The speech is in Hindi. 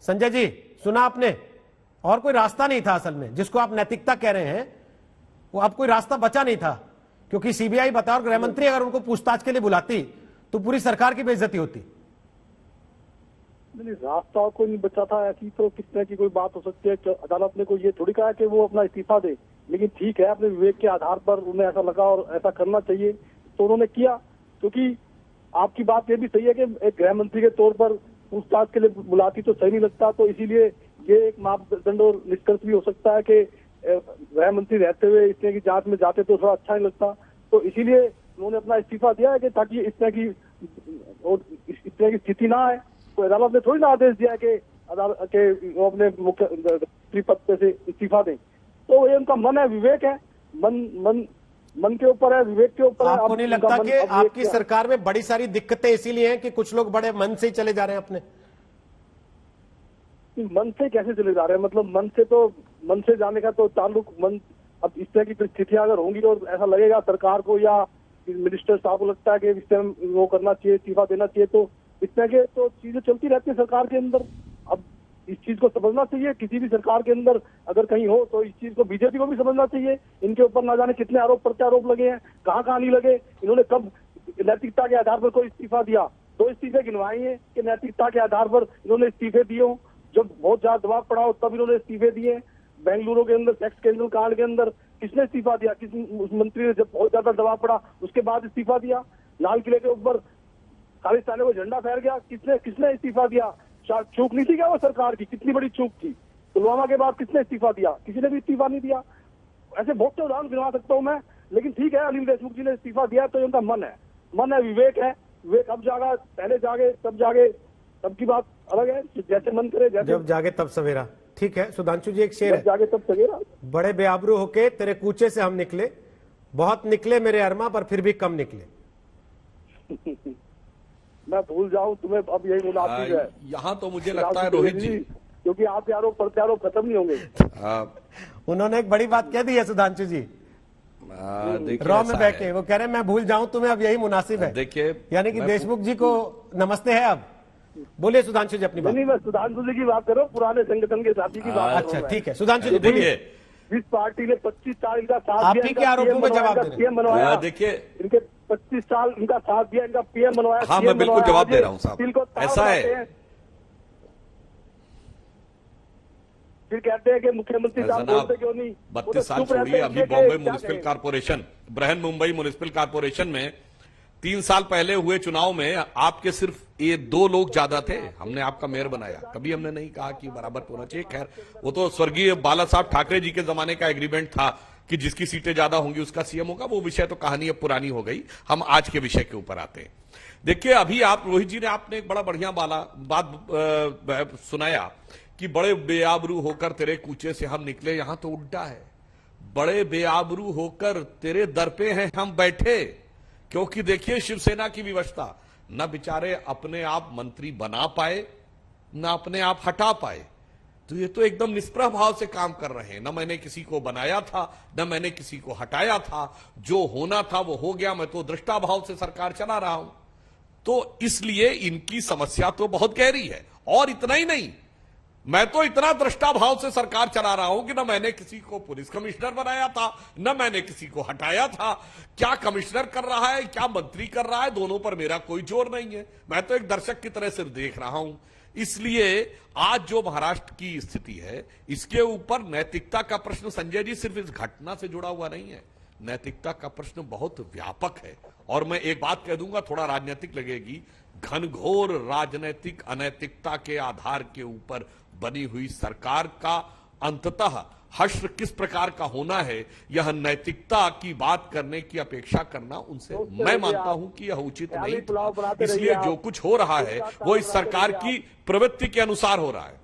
संजय जी, सुना आपने? और कोई रास्ता नहीं था असल में, जिसको आप नैतिकता कह रहे हैं, वो अब कोई रास्ता बचा नहीं था, क्योंकि सीबीआई बतौर गृह मंत्री अगर उनको पूछताछ के लिए बुलाती तो पूरी सरकार की बेइज्जती होती। नहीं, रास्ता और कोई नहीं बचा था। ऐसी तो किस तरह की कोई बात हो सकती है? अदालत ने कोई ये थोड़ी कहा कि वो अपना इस्तीफा दे, लेकिन ठीक है, अपने विवेक के आधार पर उन्हें ऐसा लगा और ऐसा करना चाहिए तो उन्होंने किया। क्योंकि आपकी बात ये भी सही है कि एक गृह मंत्री के तौर पर पूछताछ के लिए बुलाती तो सही नहीं लगता, तो इसीलिए ये एक मापदंड और निष्कर्ष भी हो सकता है कि गृह मंत्री रहते हुए इस तरह की जांच में जाते तो थोड़ा अच्छा नहीं लगता, तो इसीलिए उन्होंने अपना इस्तीफा दिया है कि ताकि इस तरह की स्थिति ना आए। तो अदालत ने थोड़ी ना आदेश दिया कि अदालत के वो अपने मुख्य पद से इस्तीफा दें, तो ये उनका मन है, विवेक है, मन के ऊपर है, विवेक के ऊपर है। आपको नहीं लगता कि आपकी सरकार में बड़ी सारी दिक्कतें इसीलिए हैं कि कुछ लोग बड़े मन से ही चले जा रहे हैं? अपने मन से कैसे चले जा रहे हैं? मतलब मन से जाने का तो ताल्लुक मन, अब इस तरह की परिस्थितियां अगर होंगी और ऐसा लगेगा सरकार को या मिनिस्टर साहब को लगता है कि इस तरह वो करना चाहिए, इस्तीफा देना चाहिए, तो इस तरह के तो चीजें चलती रहती है सरकार के अंदर। अब इस चीज को समझना चाहिए, किसी भी सरकार के अंदर अगर कहीं हो तो इस चीज को बीजेपी को भी समझना चाहिए। इनके ऊपर ना जाने कितने आरोप प्रत्यारोप लगे हैं, कहाँ नहीं लगे, इन्होंने कब नैतिकता के आधार पर कोई इस्तीफा दिया? 2 इस्तीफे गिनवाए हैं कि नैतिकता के आधार पर इन्होंने इस्तीफे दिए हो, जब बहुत ज्यादा दबाव पड़ा हो तब इन्होंने इस्तीफे दिए। बेंगलुरु के अंदर सेक्स स्कैंडल कांड के अंदर किसने इस्तीफा दिया? किस मंत्री ने जब बहुत ज्यादा दबाव पड़ा उसके बाद इस्तीफा दिया? लाल किले के ऊपर खालिस्तानी को झंडा फहर गया, किसने इस्तीफा दिया? चूक नहीं थी क्या वो सरकार की? कितनी बड़ी चूक थी? पुलवामा के बाद किसने इस्तीफा दिया? किसी ने भी इस्तीफा नहीं दिया। ऐसे बहुत से उदाहरण गिनवा सकता हूँ मैं, लेकिन ठीक है, अनिल देशमुख जी ने इस्तीफा दिया तो उनका मन है, विवेक है। विवेक अब जागा, पहले जागे तब जागे, तब की बात अलग है। जैसे मन करे, जैसे जब जागे तब सवेरा। ठीक है सुधांशु जी, एक शेर है, जागे तब सवेरा। बड़े बेआबरू होके तेरे कूचे से हम निकले, बहुत निकले मेरे अरमा पर फिर भी कम निकले। मैं भूल जाऊं तुम्हें अब यही मुनासिब है। यहाँ तो मुझे लगता है रोहित जी, क्योंकि आपके आरोप प्रत्यारोप खत्म नहीं होंगे। उन्होंने एक बड़ी बात कह दी है सुधांशु जी, रॉ में बैठे, वो कह रहे हैं मैं भूल जाऊं तुम्हें अब यही मुनासिब है। देखिए, यानी कि देशमुख जी को नमस्ते है। अब बोलिए सुधांशु जी अपनी बात। नहीं, मैं सुधांशु जी की बात करो, पुराने संगठन के साथी की बात। अच्छा ठीक है सुधांशु जी बोलिए। जिस पार्टी ने 25 साल इनका साथ आप ही के आरोपों में जवाब दे रहे हैं। देखिए, इनके 25 साल इनका साथ दिया, इनका पीएम बनवाया। हाँ, मैं बिल्कुल जवाब दे रहा हूँ साहब, ऐसा है। फिर कहते हैं कि मुख्यमंत्री साहब बोलते क्यों नहीं? 32 साल छोड़िए, अभी Bombay municipal corporation, Brihan Mumbai municipal corporation में 3 साल पहले हुए चुनाव में आपके सिर्फ ये 2 लोग ज्यादा थे, हमने आपका मेयर बनाया। कभी हमने नहीं कहा कि बराबर होना चाहिए। खैर, वो तो स्वर्गीय बाला साहब ठाकरे जी के जमाने का एग्रीमेंट था कि जिसकी सीटें ज्यादा होंगी उसका सीएम होगा। वो विषय तो कहानी अब पुरानी हो गई, हम आज के विषय के ऊपर आते हैं। देखिए, अभी आप रोहित जी ने आपने एक बड़ा बढ़िया बात सुनाया कि बड़े बेआबरू होकर तेरे कूचे से हम निकले। यहां तो उल्टा है, बड़े बेआबरू होकर तेरे दर पे हैं हम बैठे। क्योंकि देखिए, शिवसेना की विवशता, न बेचारे अपने आप मंत्री बना पाए, न अपने आप हटा पाए। तो ये तो एकदम निष्प्रह भाव से काम कर रहे हैं। न मैंने किसी को बनाया था, न मैंने किसी को हटाया था, जो होना था वो हो गया, मैं तो दृष्टा भाव से सरकार चला रहा हूं। तो इसलिए इनकी समस्या तो बहुत गहरी है। और इतना ही नहीं, मैं तो इतना दृष्टा भाव से सरकार चला रहा हूं कि न मैंने किसी को पुलिस कमिश्नर बनाया था, न मैंने किसी को हटाया था। क्या कमिश्नर कर रहा है, क्या मंत्री कर रहा है, दोनों पर मेरा कोई जोर नहीं है। मैं तो एक दर्शक की तरह सिर्फ देख रहा हूं। इसलिए आज जो महाराष्ट्र की स्थिति है, इसके ऊपर नैतिकता का प्रश्न, संजय जी, सिर्फ इस घटना से जुड़ा हुआ नहीं है। नैतिकता का प्रश्न बहुत व्यापक है। और मैं एक बात कह दूंगा, थोड़ा राजनीतिक लगेगी, घनघोर राजनीतिक अनैतिकता के आधार के ऊपर बनी हुई सरकार का अंततः हश्र किस प्रकार का होना है, यह नैतिकता की बात करने की अपेक्षा करना उनसे मैं मानता हूं कि यह उचित नहीं था। इसलिए जो कुछ हो रहा है वो इस सरकार की प्रवृत्ति के अनुसार हो रहा है।